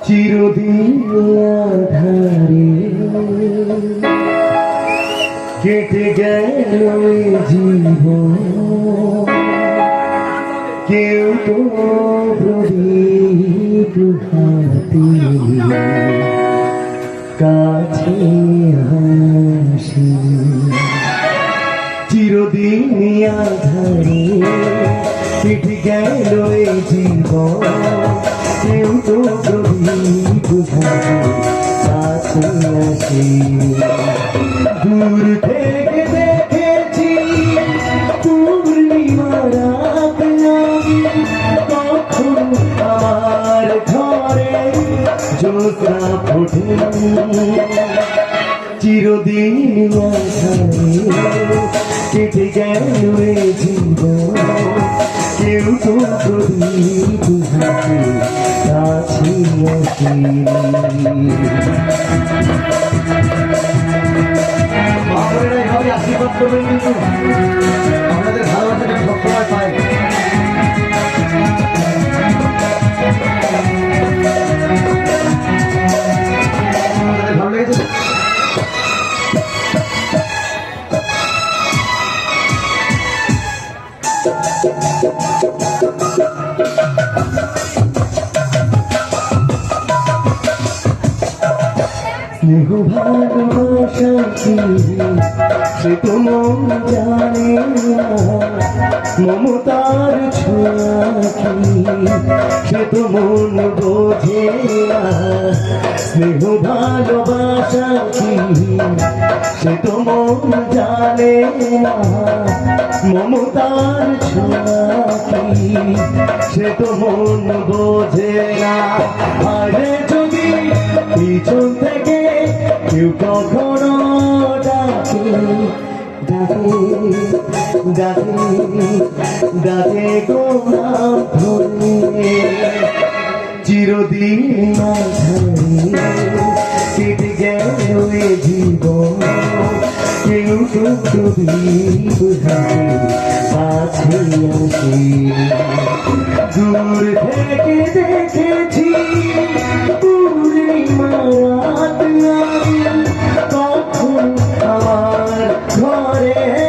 চিরদিন আধারে কেটে গেল জীবন, কেউ তো প্রদীপ হাতে কাছে হাসি। চিরদিন আধারে কেটে গেল জীবন, কেউ তো প্রদীপ হাতে কাছে হাসি। দূর থেকে দেখেছি পূর্ণিমা রাত, কখন আমার ঘরে জ্যোৎস্না ফোটে। চিরদিন আধারে কেটে গেল জীবন, কেউ তো প্রদীপ হাতে কাছে আসি। আশীর্বাদ করবেন, কিন্তু আমাদের ভালোবাসাটা সবসময় পাই। ভালো লেগেছে। স্নেহ ভালোবাসা কি সে তো মন জানে না, মমতার ছোঁয়া কি সে তো মন বোঝে না। স্নেহ ভালোবাসা কি সে তো মন জানে না, মমতার ছোঁয়া কি সে তো মন বোঝে না। আরে যদি পিছন থেকে কেউ কখনো ডাকে ডাকে ডাকে ডাকে গোলাম ধরে, চিরদিন আধারে কেটে গেল জীবন, কেউ তো প্রদীপ হাতে কাছে আসে। দূর থেকে দেখেছি পূর্ণিমা রাত, কখন আমার ঘরে